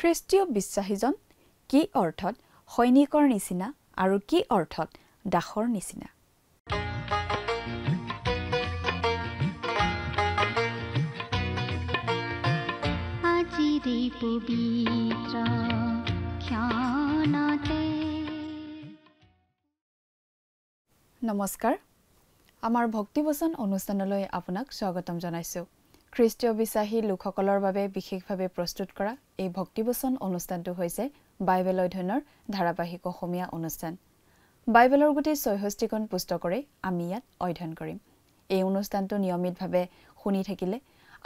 খ্ৰীষ্টীয় বিশ্বাসীজন কি অৰ্থত সৈনিকৰ নিচিনা আৰু কি অৰ্থত দাসৰ নিচিনা? নমস্কাৰ, আমাৰ ভক্তিবচন অনুষ্ঠানলৈ আপোনাক স্বাগতম জনাইছো। খ্ৰীষ্টীয় বিশ্বাসী লোকসকলৰ বাবে বিশেষভাৱে প্ৰস্তুত কৰা এই ভক্তিবচন অনুষ্ঠানটো হৈছে বাইবেল অধ্যয়নৰ ধাৰাবাহিক অসমীয়া অনুষ্ঠান। বাইবেলৰ গোটেই ৬৬খন পুস্তকৰে আমি ইয়াত অধ্যয়ন কৰিম। এই অনুষ্ঠানটো নিয়মিতভাৱে শুনি থাকিলে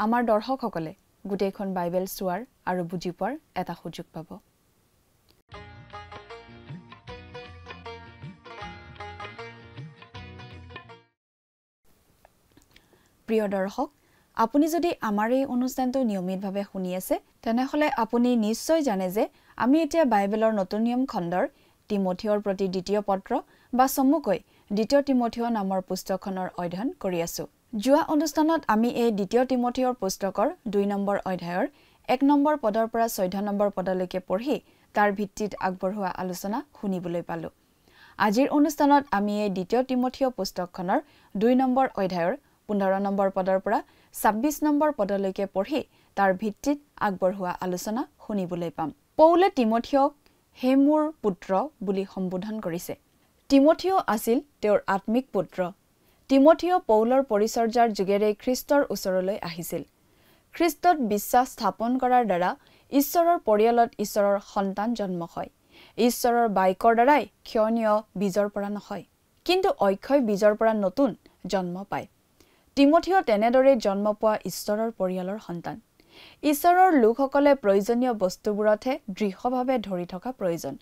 আমাৰ দৰ্শকসকলে গোটেইখন বাইবেল চোৱাৰ আৰু বুজি পোৱাৰ এটা সুযোগ পাব। প্ৰিয় দৰ্শক, আপুনি যদি আমাৰ এই অনুষ্ঠানটো নিয়মিতভাৱে শুনি আছে তেনেহলে আপুনি নিশ্চয় জানে যে আমি এতিয়া বাইবেলৰ নতুন নিয়ম খণ্ডৰ তিমথিয়ৰ প্ৰতি দ্বিতীয় পত্ৰ বা চমুকৈ দ্বিতীয় তিমথিয় নামৰ পুস্তকখনৰ অধ্যয়ন কৰি আছো। যোৱা অনুষ্ঠানত আমি এই দ্বিতীয় তিমথিয়ৰ পুস্তকৰ ২ নম্বৰ অধ্যায়ৰ ১ নম্বৰ পদৰ পৰা ১৪ নম্বৰ পদলৈকে পঢ়ি তাৰ ভিত্তিত আগবঢ়োৱা আলোচনা শুনিবলৈ পালো। আজিৰ অনুষ্ঠানত আমি এই দ্বিতীয় তিমথিয় পুস্তকখনৰ ২ নম্বৰ অধ্যায়ৰ ১৫ নম্বৰ পদৰ পৰা ২৬ নম্বৰ পদলৈকে পঢ়ি তাৰ ভিত্তিত আগবঢ়োৱা আলোচনা শুনিবলৈ পাম। পৌলে তিমথিয়ক হে মোৰ পুত্ৰ বুলি সম্বোধন কৰিছে। তিমথিয় আছিল তেওঁৰ আত্মিক পুত্ৰ। তিমথিয় পৌলৰ পৰিচৰ্যাৰ যোগেৰে খ্ৰীষ্টৰ ওচৰলৈ আহিছিল। খ্ৰীষ্টত বিশ্বাস স্থাপন কৰাৰ দ্বাৰা ঈশ্বৰৰ পৰিয়ালত ঈশ্বৰৰ সন্তান জন্ম হয়। ঈশ্বৰৰ বাক্যৰ দ্বাৰাই ক্ষয়নীয় বীজৰ পৰা নহয়, কিন্তু অক্ষয় বীজৰ পৰা নতুন জন্ম পায়। তিমথিয় তেনেদৰে জন্ম পোৱা ঈশ্বৰৰ পৰিয়ালৰ সন্তান। ঈশ্বৰৰ লোকসকলে প্ৰয়োজনীয় বস্তুবোৰতহে দৃঢ়ভাৱে ধৰি থকা প্ৰয়োজন।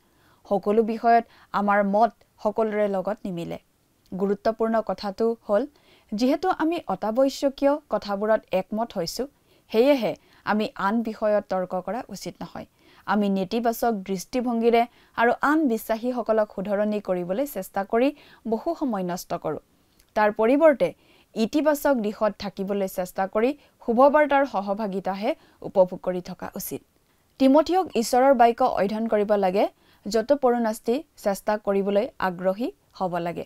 সকলো বিষয়ত আমাৰ মত সকলোৰে লগত নিমিলে। গুৰুত্বপূৰ্ণ কথাটো হ'ল, যিহেতু আমি অত্যাৱশ্যকীয় কথাবোৰত একমত হৈছো, সেয়েহে আমি আন বিষয়ত তৰ্ক কৰা উচিত নহয়। আমি নেতিবাচক দৃষ্টিভংগীৰে আৰু আন বিশ্বাসীসকলক শুধৰণি কৰিবলৈ চেষ্টা কৰি বহু সময় নষ্ট কৰোঁ। তাৰ পৰিৱৰ্তে ইতিবাচক দিশত থাকিবলৈ চেষ্টা কৰি শুভবাৰ্তাৰ সহভাগিতাহে উপভোগ কৰি থকা উচিত। তিমথিয়ক ঈশ্বৰৰ বাক্য অধ্যয়ন কৰিব লাগে, যতপৰোনাস্তি চেষ্টা কৰিবলৈ আগ্ৰহী হ'ব লাগে।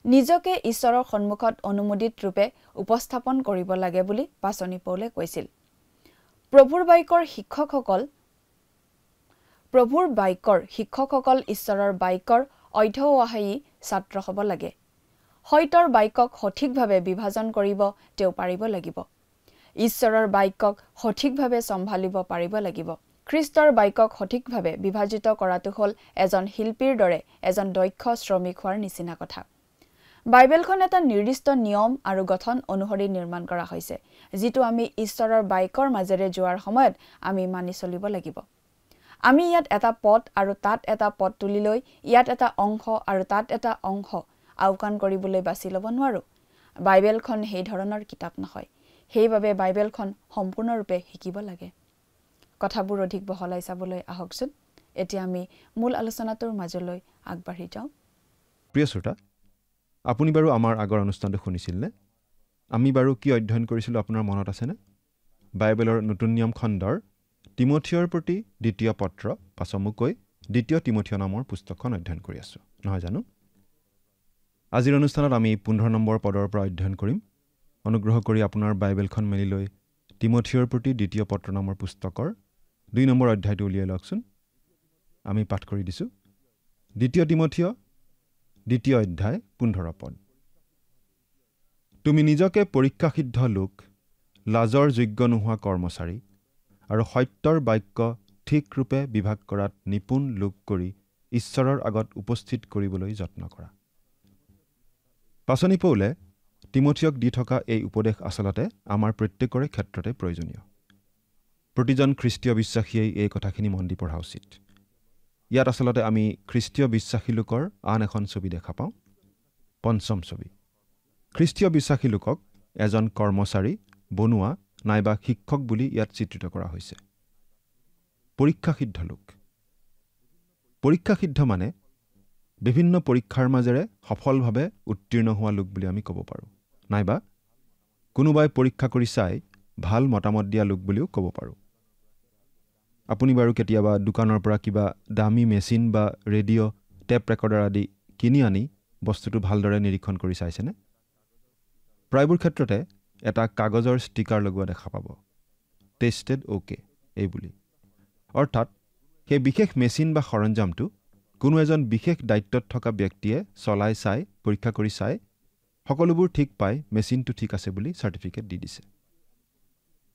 নিজকে ঈশ্বৰৰ সন্মুখত অনুমোদিত ৰূপে উপস্থাপন কৰিব লাগে বুলি পাচনি পৌলে কৈছিল। প্ৰভুৰ বাক্যৰ শিক্ষকসকল ঈশ্বৰৰ বাক্যৰ অধ্যৱসায়ী ছাত্ৰ হ'ব লাগে। সত্যৰ বাক্যক সঠিকভাৱে বিভাজন কৰিব তেওঁ পাৰিব লাগিব। ঈশ্বৰৰ বাক্যক সঠিকভাৱে চম্ভালিব পাৰিব লাগিব। খ্ৰীষ্টৰ বাক্যক সঠিকভাৱে বিভাজিত কৰাটো হ'ল এজন শিল্পীৰ দৰে এজন দক্ষ শ্ৰমিক হোৱাৰ নিচিনা কথা। বাইবেলখন এটা নিৰ্দিষ্ট নিয়ম আৰু গঠন অনুসৰি নিৰ্মাণ কৰা হৈছে, যিটো আমি ঈশ্বৰৰ বাক্যৰ মাজেৰে যোৱাৰ সময়ত আমি মানি চলিব লাগিব। আমি ইয়াত এটা পদ আৰু তাত এটা পদ তুলি লৈ ইয়াত এটা অংশ আৰু তাত এটা অংশ আওকাণ কৰিবলৈ বাছি ল'ব নোৱাৰো। বাইবেলখন সেই ধৰণৰ কিতাপ নহয়। সেইবাবে বাইবেলখন সম্পূৰ্ণৰূপে শিকিব লাগে। কথাবোৰ অধিক বহলাই চাবলৈ আহকচোন। এতিয়া আমি মূল আলোচনাটোৰ মাজলৈ আগবাঢ়ি যাওঁ। প্ৰিয় শ্ৰোতা, আপুনি বাৰু আমাৰ আগৰ অনুষ্ঠানটো শুনিছিলনে? আমি বাৰু কি অধ্যয়ন কৰিছিলোঁ আপোনাৰ মনত আছেনে? বাইবেলৰ নতুন নিয়ম খণ্ডৰ তিমথিয়ৰ প্ৰতি দ্বিতীয় পত্ৰ বা চমুকৈ দ্বিতীয় তিমথিয় নামৰ পুস্তকখন অধ্যয়ন কৰি আছোঁ, নহয় জানো? আজিৰ অনুষ্ঠানত আমি ১৫ নম্বৰ পদৰ পৰা অধ্যয়ন কৰিম। অনুগ্ৰহ কৰি আপোনাৰ বাইবেলখন মেলি লৈ তিমথিয়ৰ প্ৰতি দ্বিতীয় পত্ৰ নামৰ পুস্তকৰ ২ নম্বৰ অধ্যায়টো উলিয়াই লওকচোন। আমি পাঠ কৰি দিছোঁ। দ্বিতীয় তিমথিয় ২ অধ্যায় ১৫ পদ। তুমি নিজকে পৰীক্ষাসিদ্ধ লোক, লাজৰ যোগ্য নোহোৱা কৰ্মচাৰী আৰু সত্যৰ বাক্য ঠিক ৰূপে বিভাগ কৰাত নিপুণ লোক কৰি ঈশ্বৰৰ আগত উপস্থিত কৰিবলৈ যত্ন কৰা। পাচনি পৌলে তিমথিয়ক দি থকা এই উপদেশ আচলতে আমাৰ প্ৰত্যেকৰে ক্ষেত্ৰতে প্ৰয়োজনীয়। প্ৰতিজন খ্ৰীষ্টীয় বিশ্বাসীয়ে এই কথাখিনি মন দি পঢ়া উচিত। ইয়াত আচলতে আমি খ্ৰীষ্টীয় বিশ্বাসী লোকৰ আন এখন ছবি দেখা পাওঁ। পঞ্চম ছবি। খ্ৰীষ্টীয় বিশ্বাসী লোকক এজন কৰ্মচাৰী, বনুৱা নাইবা শিক্ষক বুলি ইয়াত চিত্ৰিত কৰা হৈছে। পৰীক্ষাসিদ্ধ লোক। পৰীক্ষাসিদ্ধ মানে বিভিন্ন পৰীক্ষাৰ মাজেৰে সফলভাৱে উত্তীৰ্ণ হোৱা লোক বুলি আমি ক'ব পাৰোঁ, নাইবা কোনোবাই পৰীক্ষা কৰি চাই ভাল মতামত দিয়া লোক বুলিও ক'ব পাৰোঁ। আপুনি বাৰু কেতিয়াবা দোকানৰ পৰা কিবা দামী মেচিন বা ৰেডিঅ' টেপ ৰেকৰ্ডাৰ আদি কিনি আনি বস্তুটো ভালদৰে নিৰীক্ষণ কৰি চাইছেনে? প্ৰায়বোৰ ক্ষেত্ৰতে এটা কাগজৰ ষ্টিকাৰ লগোৱা দেখা পাব, টেষ্টেড অ'কে এই বুলি। অৰ্থাৎ সেই বিশেষ মেচিন বা সৰঞ্জামটো কোনো এজন বিশেষ দায়িত্বত থকা ব্যক্তিয়ে চলাই চাই, পৰীক্ষা কৰি চাই, সকলোবোৰ ঠিক পাই মেচিনটো ঠিক আছে বুলি চাৰ্টিফিকেট দি দিছে।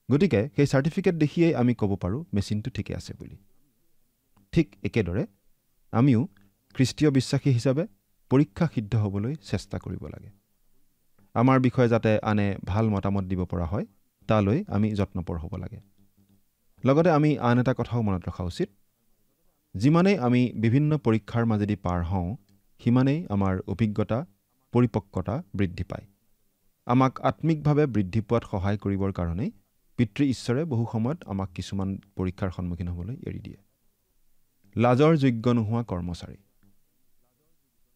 গতিকে সেই চাৰ্টিফিকেট দেখিয়েই আমি ক'ব পাৰোঁ মেচিনটো ঠিকে আছে বুলি। ঠিক একেদৰে আমিও খ্ৰীষ্টীয় বিশ্বাসী হিচাপে পৰীক্ষা সিদ্ধ হ'বলৈ চেষ্টা কৰিব লাগে। আমাৰ বিষয়ে যাতে আনে ভাল মতামত দিব পৰা হয়, তালৈ আমি যত্নপৰ হ'ব লাগে। লগতে আমি আন এটা কথাও মনত ৰখা উচিত, যিমানেই আমি বিভিন্ন পৰীক্ষাৰ মাজেদি পাৰ হওঁ, সিমানেই আমাৰ অভিজ্ঞতা, পৰিপক্কতা বৃদ্ধি পায়। আমাক আত্মিকভাৱে বৃদ্ধি পোৱাত সহায় কৰিবৰ কাৰণেই পিতৃ ঈশ্বৰে বহু সময়ত আমাক কিছুমান পৰীক্ষাৰ সন্মুখীন হ'বলৈ এৰি দিয়ে। লাজৰ যোগ্য নোহোৱা কৰ্মচাৰী।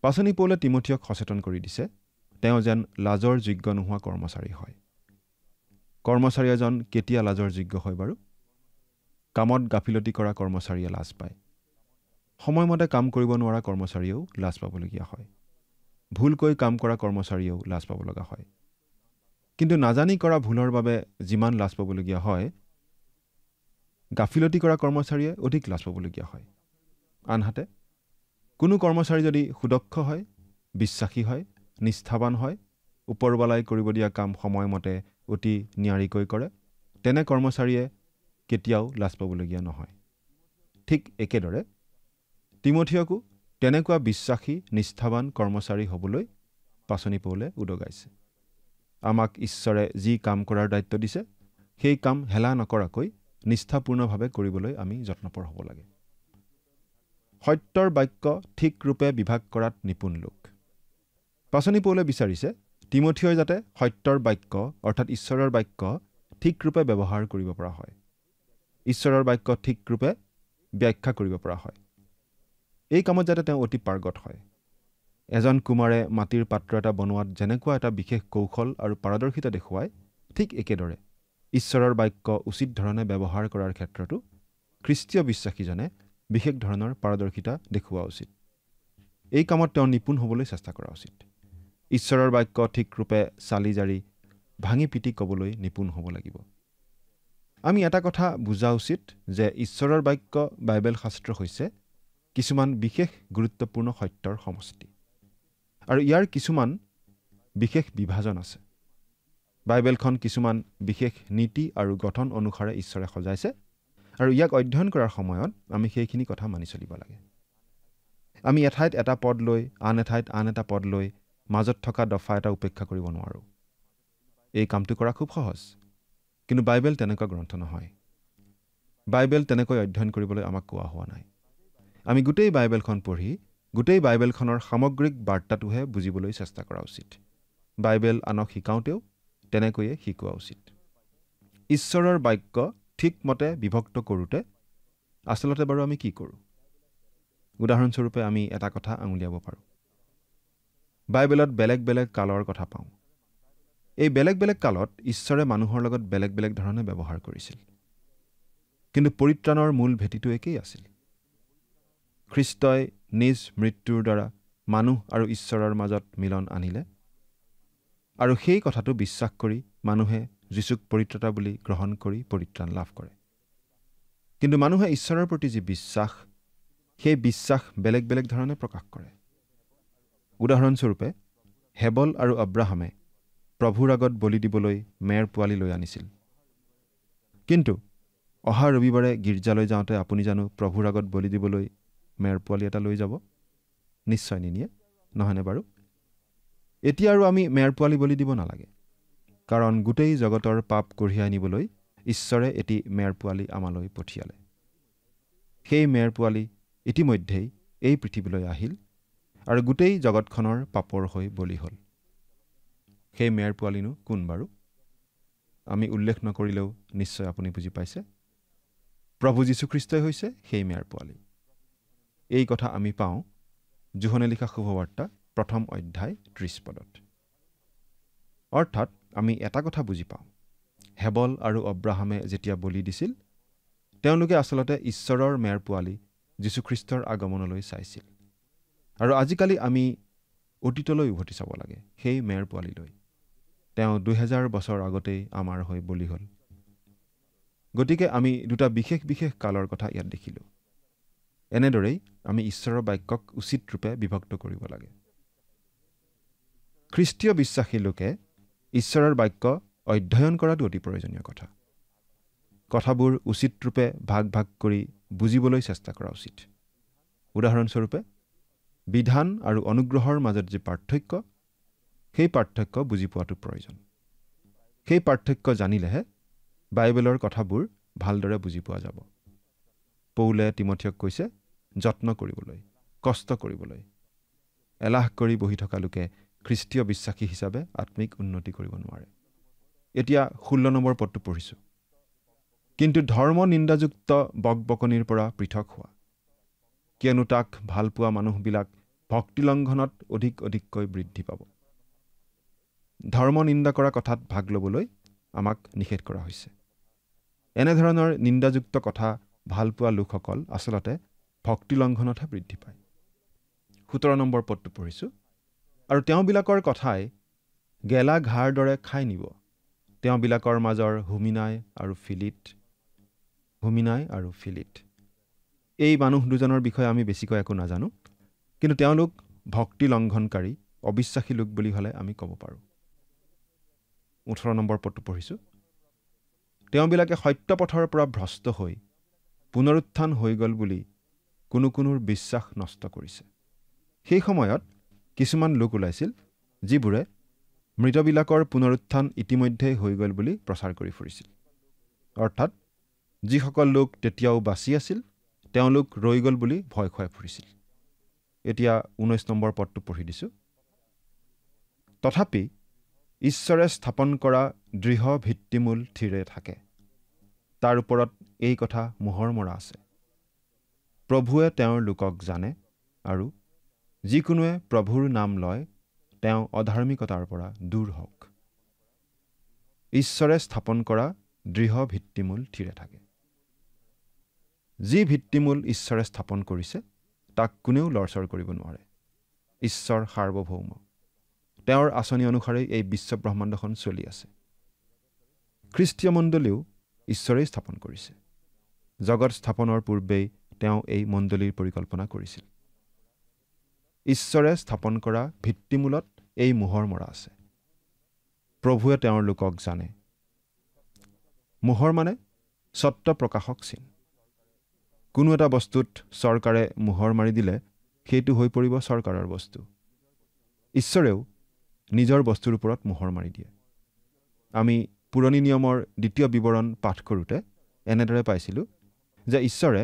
পাচনি পৌলে তিমথিয়ক সচেতন কৰি দিছে, তেওঁ যেন লাজৰ যোগ্য নোহোৱা কৰ্মচাৰী হয়। কৰ্মচাৰী এজন কেতিয়া লাজৰ যোগ্য হয় বাৰু? কামত গাফিলতি কৰা কৰ্মচাৰীয়ে লাজ পায়। সময়মতে কাম কৰিব নোৱাৰা কৰ্মচাৰীয়েও লাজ পাবলগীয়া হয়। ভুলকৈ কাম কৰা কৰ্মচাৰীয়েও লাজ পাব লগা হয়। কিন্তু নাজানি কৰা ভুলৰ বাবে যিমান লাজ পাবলগীয়া হয়, গাফিলতি কৰা কৰ্মচাৰীয়ে অধিক লাজ পাবলগীয়া হয়। আনহাতে কোনো কৰ্মচাৰী যদি সুদক্ষ হয়, বিশ্বাসী হয়, নিষ্ঠাৱান হয়, ওপৰৱালাই কৰিব দিয়া কাম সময়মতে অতি নিয়াৰিকৈ কৰে, তেনে কৰ্মচাৰীয়ে কেতিয়াও লাজ পাবলগীয়া নহয়। ঠিক একেদৰে তিমথিয়কো তেনেকুৱা বিশ্বাসী, নিষ্ঠাৱান কৰ্মচাৰী হ'বলৈ পাচনি পৌলে উদগাইছে। আমাক ঈশ্বৰে যি কাম কৰাৰ দায়িত্ব দিছে, সেই কাম হেলা নকৰাকৈ নিষ্ঠাপূৰ্ণভাৱে কৰিবলৈ আমি যত্নপৰ হ'ব লাগে। সত্যৰ বাক্য ঠিক ৰূপে বিভাগ কৰাত নিপুণ লোক। পাচনি পৌলে বিচাৰিছে তিমথিয়ই যাতে সত্যৰ বাক্য অৰ্থাৎ ঈশ্বৰৰ বাক্য ঠিক ৰূপে ব্যৱহাৰ কৰিব পৰা হয়, ঈশ্বৰৰ বাক্য ঠিক ৰূপে ব্যাখ্যা কৰিব পৰা হয়। এই কামত যাতে তেওঁ অতি পাৰ্গত হয়। এজন কুমাৰে মাটিৰ পাত্ৰ এটা বনোৱাত যেনেকুৱা এটা বিশেষ কৌশল আৰু পাৰদৰ্শিতা দেখুৱায়, ঠিক একেদৰে ঈশ্বৰৰ বাক্য উচিত ধৰণে ব্যৱহাৰ কৰাৰ ক্ষেত্ৰতো খ্ৰীষ্টীয় বিশ্বাসীজনে বিশেষ ধৰণৰ পাৰদৰ্শিতা দেখুওৱা উচিত। এই কামত তেওঁ নিপুণ হ'বলৈ চেষ্টা কৰা উচিত। ঈশ্বৰৰ বাক্য ঠিক ৰূপে চালি জাৰি ভাঙি পিটি ক'বলৈ নিপুণ হ'ব লাগিব। আমি এটা কথা বুজা উচিত যে ঈশ্বৰৰ বাক্য বাইবেল শাস্ত্ৰ হৈছে কিছুমান বিশেষ গুৰুত্বপূৰ্ণ সত্যৰ সমষ্টি, আৰু ইয়াৰ কিছুমান বিশেষ বিভাজন আছে। বাইবেলখন কিছুমান বিশেষ নীতি আৰু গঠন অনুসাৰে ঈশ্বৰে সজাইছে, আৰু ইয়াক অধ্যয়ন কৰাৰ সময়ত আমি সেইখিনি কথা মানি চলিব লাগে। আমি এঠাইত এটা পদ লৈ আন এঠাইত আন এটা পদ লৈ মাজত থকা দফা এটা উপেক্ষা কৰিব নোৱাৰোঁ। এই কামটো কৰা খুব সহজ, কিন্তু বাইবেল তেনেকুৱা গ্ৰন্থ নহয়। বাইবেল তেনেকৈ অধ্যয়ন কৰিবলৈ আমাক কোৱা হোৱা নাই। আমি গোটেই বাইবেলখন পঢ়ি গোটেই বাইবেলখনৰ সামগ্ৰিক বাৰ্তাটোহে বুজিবলৈ চেষ্টা কৰা উচিত। বাইবেল আনক শিকাওঁতেও তেনেকৈয়ে শিকোৱা উচিত। ঈশ্বৰৰ বাক্য ঠিকমতে বিভক্ত কৰোঁতে আচলতে বাৰু আমি কি কৰোঁ? উদাহৰণস্বৰূপে আমি এটা কথা আঙুলিয়াব পাৰোঁ। বাইবেলত বেলেগ বেলেগ কালৰ কথা পাওঁ। এই বেলেগ বেলেগ কালত ঈশ্বৰে মানুহৰ লগত বেলেগ বেলেগ ধৰণে ব্যৱহাৰ কৰিছিল, কিন্তু পৰিত্ৰাণৰ মূল ভেটিটো একেই আছিল। খ্ৰীষ্টই নিজ মৃত্যুৰ দ্বাৰা মানুহ আৰু ঈশ্বৰৰ মাজত মিলন আনিলে, আৰু সেই কথাটো বিশ্বাস কৰি মানুহে যীচুক পৰিত্ৰাতা বুলি গ্ৰহণ কৰি পৰিত্ৰাণ লাভ কৰে। কিন্তু মানুহে ঈশ্বৰৰ প্ৰতি যি বিশ্বাস, সেই বিশ্বাস বেলেগ বেলেগ ধৰণে প্ৰকাশ কৰে। উদাহৰণস্বৰূপে হেবল আৰু আব্ৰাহামে প্ৰভুৰ আগত বলি দিবলৈ মেৰ পোৱালি লৈ আনিছিল। কিন্তু অহা ৰবিবাৰে গীৰ্জালৈ যাওঁতে আপুনি জানো প্ৰভুৰ আগত বলি দিবলৈ মেৰ পোৱালি এটা লৈ যাব? নিশ্চয় নিনিয়ে, নহয়নে বাৰু? এতিয়া আৰু আমি মেৰ পোৱালি বলি দিব নালাগে, কাৰণ গোটেই জগতৰ পাপ কঢ়িয়াই নিবলৈ ঈশ্বৰে এটি মেৰ পোৱালি আমালৈ পঠিয়ালে। সেই মেৰ পোৱালি ইতিমধ্যেই এই পৃথিৱীলৈ আহিল আৰু গোটেই জগতখনৰ পাপৰ হৈ বলি হ'ল। সেই মেৰ পোৱালিনো কোন বাৰু? আমি উল্লেখ নকৰিলেও নিশ্চয় আপুনি বুজি পাইছে। প্ৰভু যীশুখ্ৰীষ্টই হৈছে সেই মেৰ পোৱালি। এই কথা আমি পাওঁ যোহনে লিখা শুভবাৰ্তা 1 অধ্যায় 30 পদত। অৰ্থাৎ আমি এটা কথা বুজি পাওঁ, হেবল আৰু আব্ৰাহামে যেতিয়া বলি দিছিল, তেওঁলোকে আচলতে ঈশ্বৰৰ মেৰ পোৱালি যীশুখ্ৰীষ্টৰ আগমনলৈ চাইছিল। আৰু আজিকালি আমি অতীতলৈ উভতি চাব লাগে, সেই মেৰ পোৱালিলৈ। তেওঁ 2000 বছৰ আগতেই আমাৰ হৈ বলি হ'ল। গতিকে আমি দুটা বিশেষ বিশেষ কালৰ কথা ইয়াত দেখিলোঁ। এনেদৰেই আমি ঈশ্বৰৰ বাক্যক উচিত ৰূপে বিভক্ত কৰিব লাগে। খ্ৰীষ্টীয় বিশ্বাসী লোকে ঈশ্বৰৰ বাক্য অধ্যয়ন কৰাটো অতি প্ৰয়োজনীয় কথা। কথাবোৰ উচিত ৰূপে ভাগ ভাগ কৰি বুজিবলৈ চেষ্টা কৰা উচিত। উদাহৰণস্বৰূপে, বিধান আৰু অনুগ্ৰহৰ মাজত যি পাৰ্থক্য, সেই পাৰ্থক্য বুজি পোৱাটো প্ৰয়োজন। সেই পাৰ্থক্য জানিলেহে বাইবেলৰ কথাবোৰ ভালদৰে বুজি পোৱা যাব। পৌলে তিমথিয়ক কৈছে, যত্ন কৰিবলৈ, কষ্ট কৰিবলৈ। এলাহ কৰি বহি থকা লোকে খ্ৰীষ্টীয় বিশ্বাসী হিচাপে আত্মিক উন্নতি কৰিব নোৱাৰে। এতিয়া 16 নম্বৰ পদটো পঢ়িছোঁ। কিন্তু ধৰ্ম নিন্দাযুক্ত বকবকনিৰ পৰা পৃথক হোৱা, কিয়নো তাক ভালপোৱা মানুহবিলাক ভক্তিলংঘনত অধিক অধিককৈ বৃদ্ধি পাব। ধৰ্ম নিন্দা কৰা কথাত ভাগ ল'বলৈ আমাক নিষেধ কৰা হৈছে। এনেধৰণৰ নিন্দাযুক্ত কথা ভালপোৱা লোকসকল আচলতে ভক্তিলংঘনতহে বৃদ্ধি পায়। 17 নম্বৰ পদটো পঢ়িছোঁ। আৰু তেওঁবিলাকৰ কথাই গেলা ঘাঁৰ দৰে খাই নিব। তেওঁবিলাকৰ মাজৰ হুমিনাই আৰু ফিলিত। এই মানুহ দুজনৰ বিষয়ে আমি বেছিকৈ একো নাজানো, কিন্তু তেওঁলোক ভক্তি লংঘনকাৰী, অবিশ্বাসী লোক বুলি হ'লে আমি ক'ব পাৰোঁ। 18 নম্বৰ পদটো পঢ়িছোঁ। তেওঁবিলাকে সত্য পথৰ পৰা ভ্ৰষ্ট হৈ পুনৰুত্থান হৈ গ'ল বুলি কোনোৰ বিশ্বাস নষ্ট কৰিছে। সেই সময়ত কিছুমান লোক ওলাইছিল, যিবোৰে মৃতবিলাকৰ পুনৰুত্থান ইতিমধ্যেই হৈ গ'ল বুলি প্ৰচাৰ কৰি ফুৰিছিল। অৰ্থাৎ যিসকল লোক তেতিয়াও বাচি আছিল, তেওঁলোক ৰৈ গ'ল বুলি ভয় খুৱাই ফুৰিছিল। এতিয়া 19 নম্বৰ পদটো পঢ়ি দিছোঁ। তথাপি ঈশ্বৰে স্থাপন কৰা দৃঢ় ভিত্তিমূল থিৰে থাকে। তাৰ ওপৰত এই কথা মোহৰ মৰা আছে, প্ৰভুৱে তেওঁৰ লোকক জানে, আৰু যিকোনোৱে প্ৰভুৰ নাম লয় তেওঁ অধাৰ্মিকতাৰ পৰা দূৰ হওক। ঈশ্বৰে স্থাপন কৰা দৃঢ় ভিত্তিমূল থিৰে থাকে। যি ভিত্তিমূল ঈশ্বৰে স্থাপন কৰিছে তাক কোনেও লৰচৰ কৰিব নোৱাৰে। ঈশ্বৰ সাৰ্বভৌম। তেওঁৰ আঁচনি অনুসাৰেই এই বিশ্বব্ৰহ্মাণ্ডখন চলি আছে। খ্ৰীষ্টীয় মণ্ডলীও ঈশ্বৰেই স্থাপন কৰিছে। জগত স্থাপনৰ পূৰ্বেই তেওঁ এই মণ্ডলীৰ পৰিকল্পনা কৰিছিল। ঈশ্বৰে স্থাপন কৰা ভিত্তিমূলত এই মোহৰ মৰা আছে, প্ৰভুৱে তেওঁৰ লোকক জানে। মোহৰ মানে স্বত্ব প্ৰকাশক চিন। কোনো এটা বস্তুত চৰকাৰে মোহৰ মাৰি দিলে সেইটো হৈ পৰিব চৰকাৰৰ বস্তু। ঈশ্বৰেও নিজৰ বস্তুৰ ওপৰত মোহৰ মাৰি দিয়ে। আমি পুৰণি নিয়মৰ 2 বিৱৰণ পাঠ কৰোঁতে এনেদৰে পাইছিলোঁ যে ঈশ্বৰে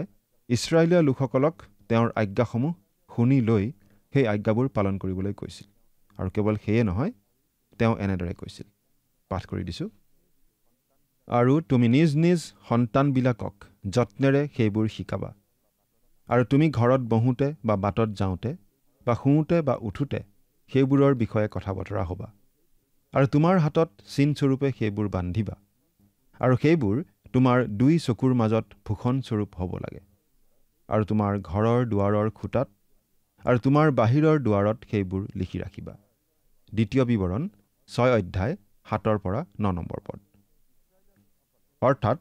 ইছৰাইলীয় লোকসকলক তেওঁৰ আজ্ঞাসমূহ শুনি লৈ সেই আজ্ঞাবোৰ পালন কৰিবলৈ কৈছিল। আৰু কেৱল সেয়ে নহয়, তেওঁ এনেদৰে কৈছিল, পাঠ কৰি দিছোঁ। আৰু তুমি নিজ নিজ সন্তানবিলাকক যত্নেৰে সেইবোৰ শিকাবা। আৰু তুমি ঘৰত বহোঁতে বা বাটত যাওঁতে বা শুওঁতে বা উঠোঁতে সেইবোৰৰ বিষয়ে কথা বতৰা হ'বা। আৰু তোমাৰ হাতত চিনস্বৰূপে সেইবোৰ বান্ধিবা। আৰু সেইবোৰ তোমাৰ 2 চকুৰ মাজত ভূষণস্বৰূপ হ'ব লাগে। আৰু তোমাৰ ঘৰৰ দুৱাৰৰ খুঁটাত আৰু তোমাৰ বাহিৰৰ দুৱাৰত সেইবোৰ লিখি ৰাখিবা। 2 বিৱৰণ 6 অধ্যায় 7 পৰা 9 নম্বৰ পদ। অৰ্থাৎ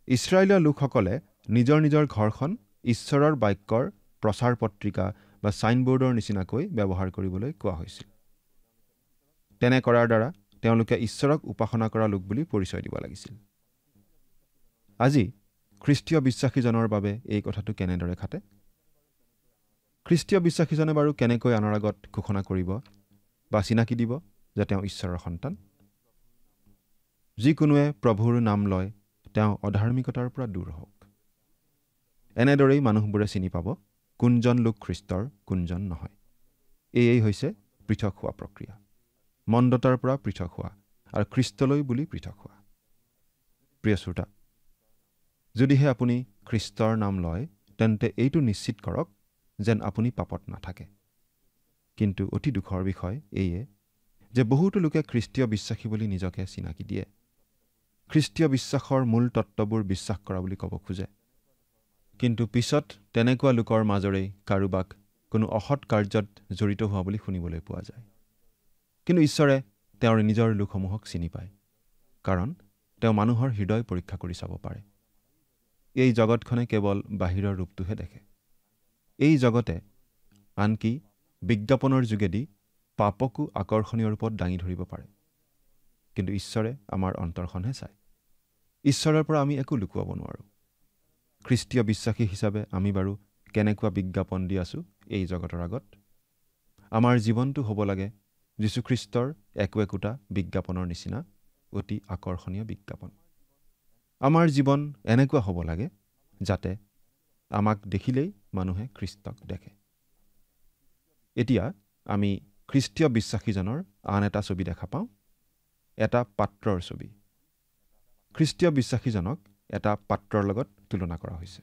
ইছৰাইলীয় লোকসকলে নিজৰ নিজৰ ঘৰখন ঈশ্বৰৰ বাক্যৰ প্ৰচাৰ পত্ৰিকা বা ছাইনবোৰ্ডৰ নিচিনাকৈ ব্যৱহাৰ কৰিবলৈ কোৱা হৈছিল। তেনে কৰাৰ দ্বাৰা তেওঁলোকে ঈশ্বৰক উপাসনা কৰা লোক বুলি পৰিচয় দিব লাগিছিল। আজি খ্ৰীষ্টীয় বিশ্বাসীজনৰ বাবে এই কথাটো কেনেদৰে খাটে? খ্ৰীষ্টীয় বিশ্বাসীজনে বাৰু কেনেকৈ আনৰ আগত ঘোষণা কৰিব বা চিনাকি দিব যে তেওঁ ঈশ্বৰৰ সন্তান? যিকোনোৱে প্ৰভুৰ নাম লয় তেওঁ অধাৰ্মিকতাৰ পৰা দূৰ হওক। এনেদৰেই মানুহবোৰে চিনি পাব কোনজন লোক খ্ৰীষ্টৰ, কোনজন নহয়। এয়েই হৈছে পৃথক হোৱা প্ৰক্ৰিয়া। মন্দতাৰ পৰা পৃথক হোৱা আৰু খ্ৰীষ্টলৈ বুলি পৃথক হোৱা। প্ৰিয় শ্ৰোতা, যদিহে আপুনি খ্ৰীষ্টৰ নাম লয় তেন্তে এইটো নিশ্চিত কৰক যেন আপুনি পাপত নাথাকে। কিন্তু অতি দুখৰ বিষয় এইয়ে যে বহুতো লোকে খ্ৰীষ্টীয় বিশ্বাসী বুলি নিজকে চিনাকি দিয়ে। খ্ৰীষ্টীয় বিশ্বাসৰ মূল তত্ত্ববোৰ বিশ্বাস কৰা বুলি ক'ব খোজে, কিন্তু পিছত তেনেকুৱা লোকৰ মাজৰেই কাৰোবাক কোনো অসৎ কাৰ্যত জড়িত হোৱা বুলি শুনিবলৈ পোৱা যায়। কিন্তু ঈশ্বৰে তেওঁৰ নিজৰ লোকসমূহক চিনি পায়, কাৰণ তেওঁ মানুহৰ হৃদয় পৰীক্ষা কৰি চাব পাৰে। এই জগতখনে কেৱল বাহিৰৰ ৰূপটোহে দেখে। এই জগতে আনকি বিজ্ঞাপনৰ যোগেদি পাপকো আকৰ্ষণীয় ৰূপত দাঙি ধৰিব পাৰে। কিন্তু ঈশ্বৰে আমাৰ অন্তৰখনহে চায়। ঈশ্বৰৰ পৰা আমি একো লুকুৱাব নোৱাৰোঁ। খ্ৰীষ্টীয় বিশ্বাসী হিচাপে আমি বাৰু কেনেকুৱা বিজ্ঞাপন দি আছোঁ এই জগতৰ আগত? আমাৰ জীৱনটো হ'ব লাগে যীশুখ্ৰীষ্টৰ একোটা বিজ্ঞাপনৰ নিচিনা অতি আকৰ্ষণীয় বিজ্ঞাপন। আমাৰ জীৱন এনেকুৱা হ'ব লাগে যাতে আমাক দেখিলেই মানুহে খ্ৰীষ্টক দেখে। এতিয়া আমি খ্ৰীষ্টীয় বিশ্বাসীজনৰ আন এটা ছবি দেখা পাওঁ, এটা পাত্ৰৰ ছবি। খ্ৰীষ্টীয় বিশ্বাসীজনক এটা পাত্ৰৰ লগত তুলনা কৰা হৈছে।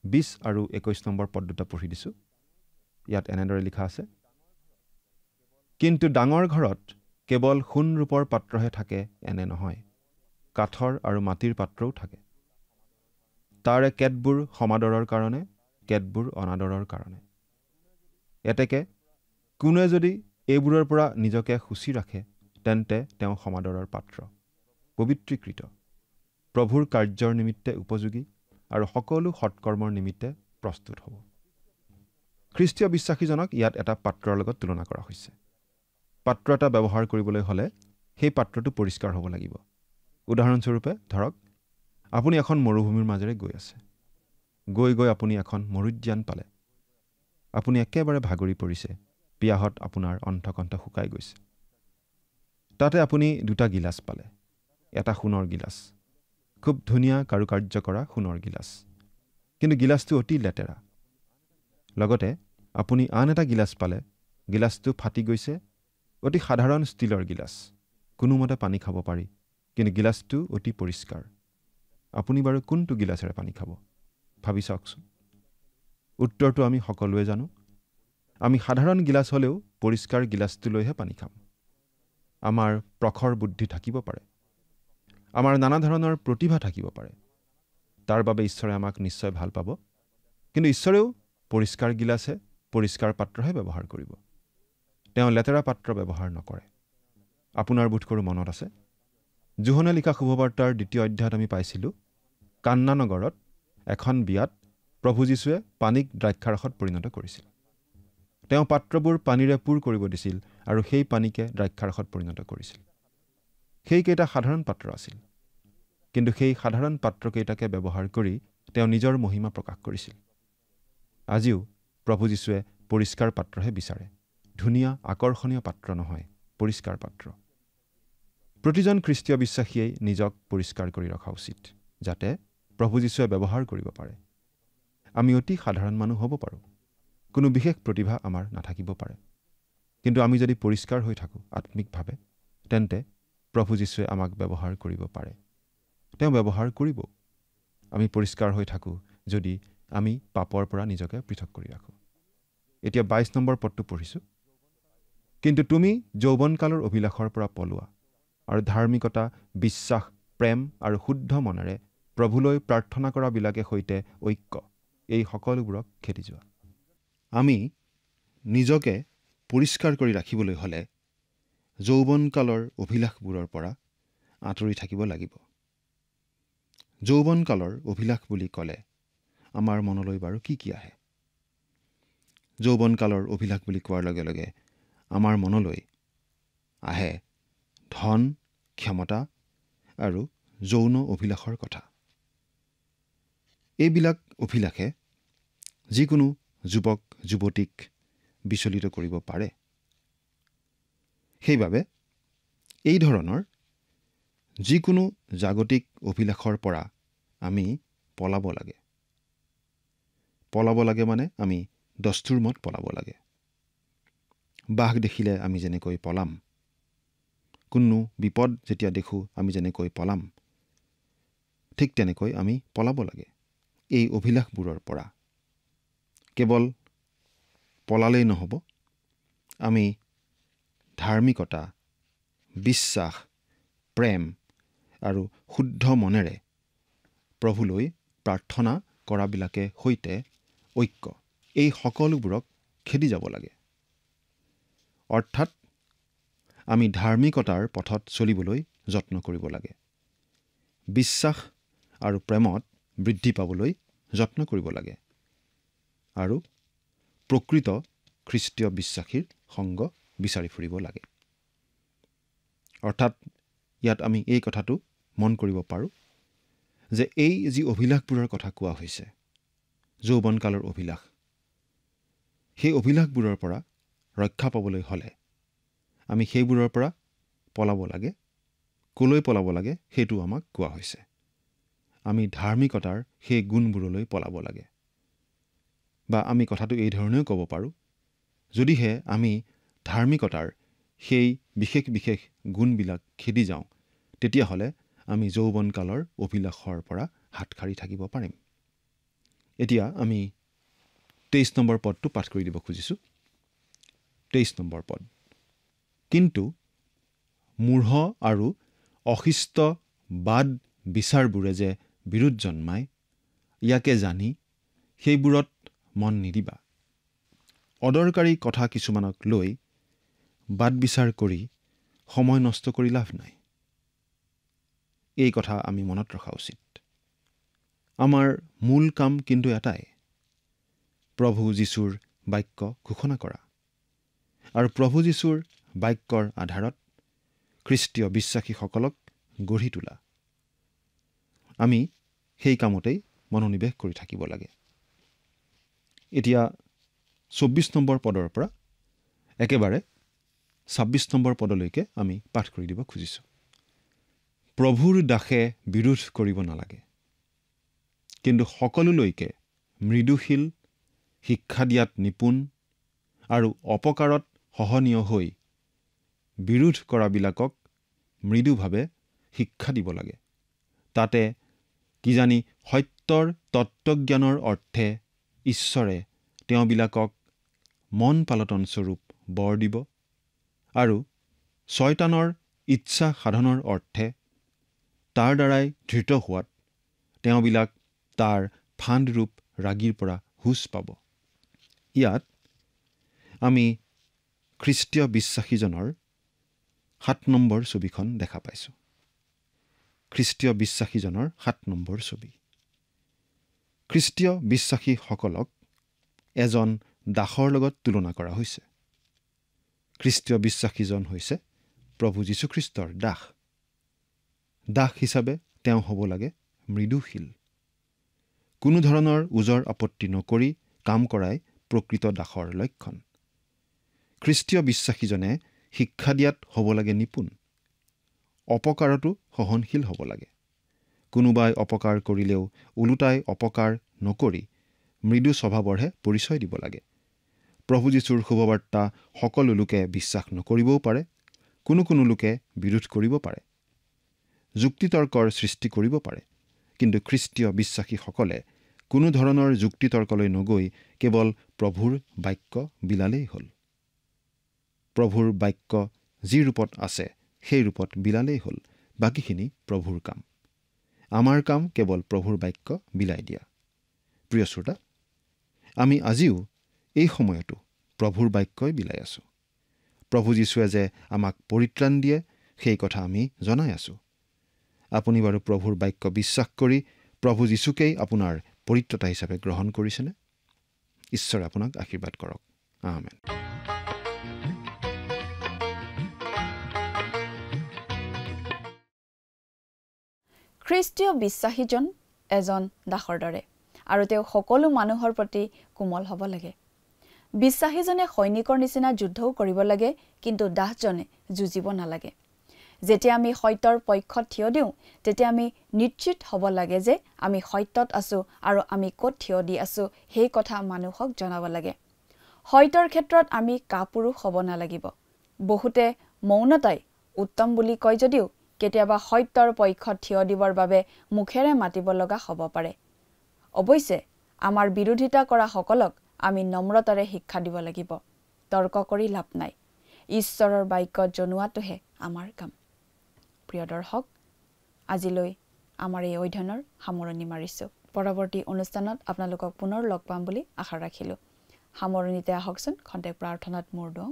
20 আৰু 21 নম্বৰ পদ দুটা পঢ়ি দিছোঁ। ইয়াত এনেদৰে লিখা আছে, কিন্তু ডাঙৰ ঘৰত কেৱল সোণ ৰূপৰ পাত্ৰহে থাকে এনে নহয়, কাঠৰ আৰু মাটিৰ পাত্ৰও থাকে। তাৰে কেতবোৰ সমাদৰৰ কাৰণে, কেতবোৰ অনাদৰৰ কাৰণে। এতেকে কোনোৱে যদি এইবোৰৰ পৰা নিজকে সূচী ৰাখে, তেন্তে তেওঁ সমাদৰৰ পাত্ৰ, পবিত্ৰীকৃত, প্ৰভুৰ কাৰ্যৰ নিমিত্তে উপযোগী আৰু সকলো সৎকৰ্মৰ নিমিত্তে প্ৰস্তুত হ'ব। খ্ৰীষ্টীয় বিশ্বাসীজনক ইয়াত এটা পাত্ৰৰ লগত তুলনা কৰা হৈছে। পাত্ৰ এটা ব্যৱহাৰ কৰিবলৈ হ'লে সেই পাত্ৰটো পৰিষ্কাৰ হ'ব লাগিব। উদাহৰণস্বৰূপে ধৰক, আপুনি এখন মৰুভূমিৰ মাজেৰে গৈ আছে। গৈ গৈ আপুনি এখন মৰুদ্যান পালে। আপুনি একেবাৰে ভাগৰি পৰিছে, পিয়াহত আপোনাৰ অণ্ঠকণ্ঠ শুকাই গৈছে। তাতে আপুনি দুটা গিলাচ পালে, এটা সোণৰ গিলাচ, খুব ধুনীয়া কাৰুকাৰ্য কৰা সোণৰ গিলাচ, কিন্তু গিলাচটো অতি লেতেৰা। লগতে আপুনি আন এটা গিলাচ পালে, গিলাচটো ফাটি গৈছে, অতি সাধাৰণ ষ্টীলৰ গিলাচ, কোনোমতে পানী খাব পাৰি, কিন্তু গিলাচটো অতি পৰিষ্কাৰ। আপুনি বাৰু কোনটো গিলাচেৰে পানী খাব? ভাবি চাওকচোন। উত্তৰটো আমি সকলোৱে জানো। আমি সাধাৰণ গিলাচ হ'লেও পৰিষ্কাৰ গিলাচটো লৈহে পানী খাম। আমাৰ প্ৰখৰ বুদ্ধি থাকিব পাৰে, আমাৰ নানা ধৰণৰ প্ৰতিভা থাকিব পাৰে, তাৰ বাবে ঈশ্বৰে আমাক নিশ্চয় ভাল পাব। কিন্তু ঈশ্বৰেও পৰিষ্কাৰ গিলাচে, পৰিষ্কাৰ পাত্ৰহে ব্যৱহাৰ কৰিব। তেওঁ লেতেৰা পাত্ৰ ব্যৱহাৰ নকৰে। আপোনাৰ বোধকৰো মনত আছে, যোহনে লিখা শুভবাৰ্তাৰ 2 অধ্যায়ত আমি পাইছিলোঁ, কান্না নগৰত এখন বিয়াত প্ৰভু যীশুৱে পানীক দ্ৰাক্ষাৰসত পৰিণত কৰিছিল। তেওঁ পাত্ৰবোৰ পানীৰে পূৰ কৰিব দিছিল আৰু সেই পানীকে দ্ৰাক্ষাৰসত পৰিণত কৰিছিল। সেইকেইটা সাধাৰণ পাত্ৰ আছিল, কিন্তু সেই সাধাৰণ পাত্ৰকেইটাকে ব্যৱহাৰ কৰি তেওঁ নিজৰ মহিমা প্ৰকাশ কৰিছিল। আজিও প্ৰভু যীশুৱে পৰিষ্কাৰ পাত্ৰহে বিচাৰে, ধুনীয়া আকৰ্ষণীয় পাত্ৰ নহয়, পৰিষ্কাৰ পাত্ৰ। প্ৰতিজন খ্ৰীষ্টীয় বিশ্বাসীয়ে নিজক পৰিষ্কাৰ কৰি ৰখা উচিত, যাতে প্ৰভু যীশুৱে ব্যৱহাৰ কৰিব পাৰে। আমি অতি সাধাৰণ মানুহ হ'ব পাৰোঁ, কোনো বিশেষ প্ৰতিভা আমাৰ নাথাকিব পাৰে, কিন্তু আমি যদি পৰিষ্কাৰ হৈ থাকোঁ আত্মিকভাৱে, তেন্তে প্ৰভু যীশুৱে আমাক ব্যৱহাৰ কৰিব পাৰে। তেওঁ ব্যৱহাৰ কৰিব। আমি পৰিষ্কাৰ হৈ থাকোঁ যদি আমি পাপৰ পৰা নিজকে পৃথক কৰি ৰাখোঁ। এতিয়া 22 নম্বৰ পদটো পঢ়িছোঁ। কিন্তু তুমি যৌৱনকালৰ অভিলাষৰ পৰা পলোৱা আৰু ধাৰ্মিকতা, বিশ্বাস, প্ৰেম আৰু শুদ্ধ মনেৰে প্ৰভুলৈ প্ৰাৰ্থনা কৰাবিলাকে সৈতে ঐক্য, এই সকলোবোৰক খেদি যোৱা। আমি নিজকে পৰিষ্কাৰ কৰি ৰাখিবলৈ হ'লে যৌৱনকালৰ অভিলাষবোৰৰ পৰা আঁতৰি থাকিব লাগিব। যৌৱনকালৰ অভিলাষ বুলি ক'লে আমাৰ মনলৈ বাৰু কি কি আহে? যৌৱনকালৰ অভিলাষ বুলি কোৱাৰ লগে লগে আমাৰ মনলৈ আহে ধন, ক্ষমতা আৰু যৌন অভিলাষৰ কথা। এইবিলাক অভিলাষে যিকোনো যুৱক যুৱতীক বিচলিত কৰিব পাৰে। সেইবাবে এই ধৰণৰ যিকোনো জাগতিক অভিলাষৰ পৰা আমি পলাব লাগে। পলাব লাগে মানে আমি দস্তুৰমত পলাব লাগে। বাঘ দেখিলে আমি যেনেকৈ পলাম, কোনো বিপদ যেতিয়া দেখোঁ আমি যেনেকৈ পলাম, ঠিক তেনেকৈ আমি পলাব লাগে এই অভিলাষবোৰৰ পৰা। কেৱল পলালেই নহ'ব, আমি ধাৰ্মিকতা, বিশ্বাস, প্ৰেম আৰু শুদ্ধ মনেৰে প্ৰভুলৈ প্ৰাৰ্থনা কৰাবিলাকে সৈতে ঐক্য, এই সকলোবোৰক খেদি যাব লাগে। অৰ্থাৎ আমি ধাৰ্মিকতাৰ পথত চলিবলৈ যত্ন কৰিব লাগে। বিশ্বাস আৰু প্ৰেমত বৃদ্ধি পাবলৈ যত্ন কৰিব লাগে আৰু প্ৰকৃত খ্ৰীষ্টীয় বিশ্বাসীৰ সংগ বিচাৰি ফুৰিব লাগে। অৰ্থাৎ ইয়াত আমি এই কথাটো মন কৰিব পাৰোঁ যে এই যি অভিলাষবোৰৰ কথা কোৱা হৈছে, যৌৱনকালৰ অভিলাষ, সেই অভিলাষবোৰৰ পৰা ৰক্ষা পাবলৈ হ'লে আমি সেইবোৰৰ পৰা পলাব লাগে। ক'লৈ পলাব লাগে সেইটো আমাক কোৱা হৈছে। আমি ধাৰ্মিকতাৰ সেই গুণবোৰলৈ পলাব লাগে। বা আমি কথাটো এই ধৰণেও ক'ব পাৰোঁ, যদিহে আমি ধাৰ্মিকতাৰ সেই বিশেষ বিশেষ গুণবিলাক খেদি যাওঁ, তেতিয়াহ'লে আমি যৌৱনকালৰ অভিলাষৰ পৰা হাত সাৰি থাকিব পাৰিম। এতিয়া আমি 23 নম্বৰ পদটো পাঠ কৰি দিব খুজিছোঁ। 23 নম্বৰ পদ। কিন্তু মূঢ় আৰু অশিষ্ট বাদ বিচাৰবোৰে যে বিৰোধ জন্মায়, ইয়াকে জানি সেইবোৰত মন নিদিবা। অদৰকাৰী কথা কিছুমানক লৈ বাদ বিচাৰ কৰি সময় নষ্ট কৰি লাভ নাই। এই কথা আমি মনত ৰখা উচিত। আমাৰ মূল কাম কিন্তু এটাই, প্ৰভু যীশুৰ বাক্য ঘোষণা কৰা আৰু প্ৰভু যীশুৰ বাক্যৰ আধাৰত খ্ৰীষ্টীয় বিশ্বাসীসকলক গঢ়ি তোলা। আমি সেই কামতেই মনোনিৱেশ কৰি থাকিব লাগে। এতিয়া 24 নম্বৰ পদৰ পৰা একেবাৰে 26 নম্বৰ পদলৈকে আমি পাঠ কৰি দিব খুজিছোঁ। প্ৰভুৰ দাসে বিৰোধ কৰিব নালাগে, কিন্তু সকলোলৈকে মৃদুশীল, শিক্ষা দিয়াত নিপুণ আৰু অপকাৰত সহনীয় হৈ বিৰোধ কৰাবিলাকক মৃদুভাৱে শিক্ষা দিব লাগে। তাতে কিজানি সত্যৰ তত্ত্বজ্ঞানৰ অৰ্থে ঈশ্বৰে তেওঁবিলাকক মন পালটনস্বৰূপ বৰ দিব আৰু শয়তানৰ ইচ্ছা সাধনৰ অৰ্থে তাৰ দ্বাৰাই ধৃত হোৱাত তেওঁবিলাক তাৰ ফান্দৰূপ ৰাগীৰ পৰা হুঁচ পাব। ইয়াত আমি খ্ৰীষ্টীয় বিশ্বাসীজনৰ 7 নম্বৰ ছবিখন দেখা পাইছোঁ। খ্ৰীষ্টীয় বিশ্বাসীজনৰ 7 নম্বৰ ছবি। খ্ৰীষ্টীয় বিশ্বাসীসকলক এজন দাসৰ লগত তুলনা কৰা হৈছে। খ্ৰীষ্টীয় বিশ্বাসীজন হৈছে প্ৰভু যীশুখ্ৰীষ্টৰ দাস। দাস হিচাপে তেওঁ হ'ব লাগে মৃদুশীল। কোনো ধৰণৰ ওজৰ আপত্তি নকৰি কাম কৰাই প্ৰকৃত দাসৰ লক্ষণ। খ্ৰীষ্টীয় বিশ্বাসীজনে শিক্ষা দিয়াত হ'ব লাগে নিপুণ। অপকাৰতো সহনশীল হ'ব লাগে। কোনোবাই অপকাৰ কৰিলেও ওলোটাই অপকাৰ নকৰি মৃদু স্বভাৱৰহে পৰিচয় দিব লাগে। প্ৰভু যীশুৰ শুভবাৰ্তা সকলো লোকে বিশ্বাস নকৰিবও পাৰে, কোনো লোকে বিৰোধ কৰিব পাৰে, যুক্তিতৰ্কৰ সৃষ্টি কৰিব পাৰে। কিন্তু খ্ৰীষ্টীয় বিশ্বাসীসকলে কোনো ধৰণৰ যুক্তিতৰ্কলৈ নগৈ কেৱল প্ৰভুৰ বাক্য বিলালেই হ'ল। প্ৰভুৰ বাক্য যি ৰূপত আছে সেই ৰূপত বিলালেই হ'ল। বাকীখিনি প্ৰভুৰ কাম। আমাৰ কাম কেৱল প্ৰভুৰ বাক্য বিলাই দিয়া। প্ৰিয় শ্ৰোতা, আমি আজিও এই সময়তো প্ৰভুৰ বাক্যই বিলাই আছোঁ। প্ৰভু যীশুৱে যে আমাক পৰিত্ৰাণ দিয়ে সেই কথা আমি জনাই আছোঁ। আপুনি বাৰু প্ৰভুৰ বাক্য বিশ্বাস কৰি প্ৰভু যীশুকেই আপোনাৰ পৰিত্ৰাতা হিচাপে গ্ৰহণ কৰিছেনে? ঈশ্বৰে আপোনাক আশীৰ্বাদ কৰক। আমেন। খ্ৰীষ্টীয় বিশ্বাসীজন এজন দাসৰ দৰে আৰু তেওঁ সকলো মানুহৰ প্ৰতি কোমল হ'ব লাগে। বিশ্বাসীজনে সৈনিকৰ নিচিনা যুদ্ধও কৰিব লাগে, কিন্তু দাসজনে যুঁজিব নালাগে। যেতিয়া আমি সত্যৰ পক্ষত থিয় দিওঁ, তেতিয়া আমি নিশ্চিত হ'ব লাগে যে আমি সত্যত আছোঁ আৰু আমি ক'ত থিয় দি আছোঁ সেই কথা মানুহক জনাব লাগে। সত্যৰ ক্ষেত্ৰত আমি কাপুৰুষ হ'ব নালাগিব। বহুতে মৌনতাই উত্তম বুলি কয় যদিও কেতিয়াবা সত্যৰ পক্ষত থিয় দিবৰ বাবে মুখেৰে মাতিব লগা হ'ব পাৰে। অৱশ্যে আমাৰ বিৰোধিতা কৰা সকলক আমি নম্ৰতাৰে শিক্ষা দিব লাগিব। তৰ্ক কৰি লাভ নাই। ঈশ্বৰৰ বাক্য জনোৱাটোহে আমাৰ কাম। প্ৰিয় দৰ্শক, আজিলৈ আমাৰ এই অধ্যয়নৰ সামৰণি মাৰিছোঁ। পৰৱৰ্তী অনুষ্ঠানত আপোনালোকক পুনৰ লগ পাম বুলি আশা ৰাখিলোঁ। সামৰণিতে আহকচোন খন্তেক প্ৰাৰ্থনাত মূৰ দিওঁ।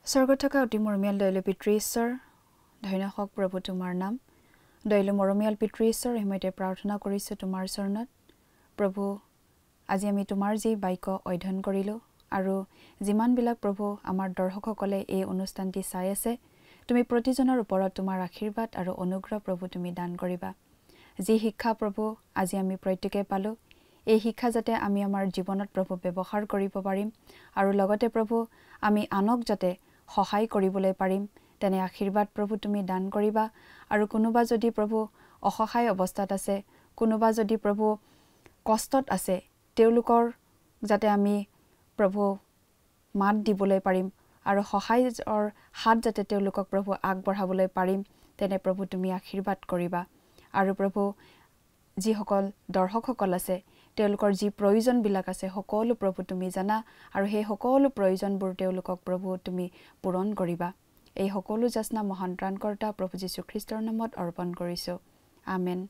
স্বৰ্গত থকা অতি মৰমীয়াল দয়ালু পিতৃ ঈশ্বৰ, ধন্য হওক প্ৰভু তোমাৰ নাম। দয়ালু মৰমীয়াল পিতৃ ঈশ্বৰ, সময়তে প্ৰাৰ্থনা কৰিছোঁ তোমাৰ চৰণত। প্ৰভু, আজি আমি তোমাৰ যি বাক্য অধ্যয়ন কৰিলোঁ আৰু যিমানবিলাক প্ৰভু আমাৰ দৰ্শকসকলে এই অনুষ্ঠানটি চাই আছে, তুমি প্ৰতিজনৰ ওপৰত তোমাৰ আশীৰ্বাদ আৰু অনুগ্ৰহ প্ৰভু তুমি দান কৰিবা। যি শিক্ষা প্ৰভু আজি আমি প্ৰত্যেকে পালোঁ, এই শিক্ষা যাতে আমি আমাৰ জীৱনত প্ৰভু ব্যৱহাৰ কৰিব পাৰিম আৰু লগতে প্ৰভু আমি আনক যাতে সহায় কৰিবলৈ পাৰিম, তেনে আশীৰ্বাদ প্ৰভু তুমি দান কৰিবা। আৰু কোনোবা যদি প্ৰভু অসহায় অৱস্থাত আছে, কোনোবা যদি প্ৰভু কষ্টত আছে, তেওঁলোকৰ যাতে আমি প্ৰভু মাত দিবলৈ পাৰিম আৰু সহায়ৰ হাত যাতে তেওঁলোকক প্ৰভু আগবঢ়াবলৈ পাৰিম, তেনে প্ৰভু তুমি আশীৰ্বাদ কৰিবা। আৰু প্ৰভু যিসকল দৰ্শকসকল আছে, তেওঁলোকৰ যি প্ৰয়োজনবিলাক আছে সকলো প্ৰভু তুমি জানা আৰু সেই সকলো প্ৰয়োজনবোৰ তেওঁলোকক প্ৰভু তুমি পূৰণ কৰিবা। এই সকলো যাচনা মহান ত্ৰাণকৰ্তা প্ৰভু যীশুখ্ৰীষ্টৰ নামত অৰ্পণ কৰিছোঁ। আমেন।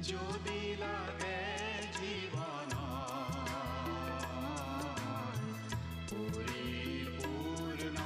যদি লাগে জীবন পৰিপূৰ্ণতা।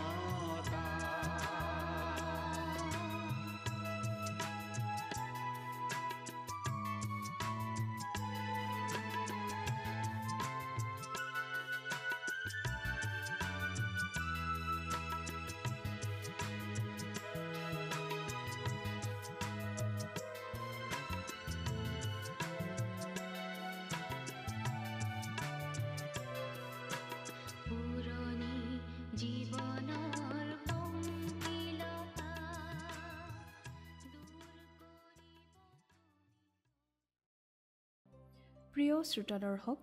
প্ৰিয় শ্ৰোতা দৰ্শক,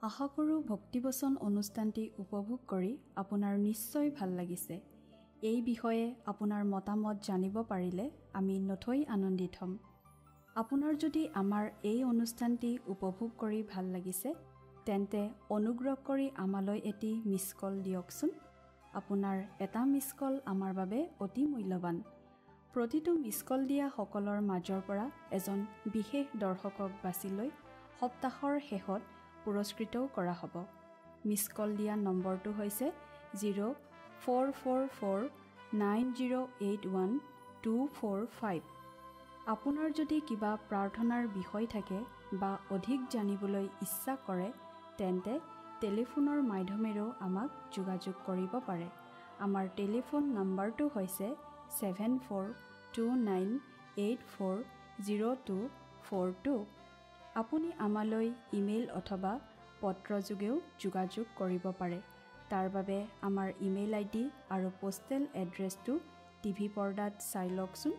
আশা কৰোঁ ভক্তিবচন অনুষ্ঠানটি উপভোগ কৰি আপোনাৰ নিশ্চয় ভাল লাগিছে। এই বিষয়ে আপোনাৰ মতামত জানিব পাৰিলে আমি নথৈ আনন্দিত হ'ম। আপোনাৰ যদি আমাৰ এই অনুষ্ঠানটি উপভোগ কৰি ভাল লাগিছে, তেন্তে অনুগ্ৰহ কৰি আমালৈ এটি মিছ কল দিয়কচোন। আপোনাৰ এটা মিছ কল আমাৰ বাবে অতি মূল্যৱান। প্ৰতিটো মিছ কল দিয়া সকলৰ মাজৰ পৰা এজন বিশেষ দৰ্শকক বাছি লৈ সপ্তাহৰ শেষত পুৰস্কৃতও কৰা হ'ব। মিছ কল দিয়া নম্বৰটো হৈছে 0444908125। আপোনাৰ যদি কিবা প্ৰাৰ্থনাৰ বিষয় থাকে বা অধিক জানিবলৈ ইচ্ছা কৰে, তেন্তে টেলিফোনৰ মাধ্যমেৰেও আমাক যোগাযোগ কৰিব পাৰে। আমাৰ টেলিফোন নম্বৰটো হৈছে 7429840242। আপুনি আমালৈ ইমেইল অথবা পত্ৰযোগেও যোগাযোগ কৰিব পাৰে। তাৰ বাবে আমাৰ ইমেইল ID আৰু পোষ্টেল এড্ৰেছটো টিভি পৰ্দাত চাই লওকচোন।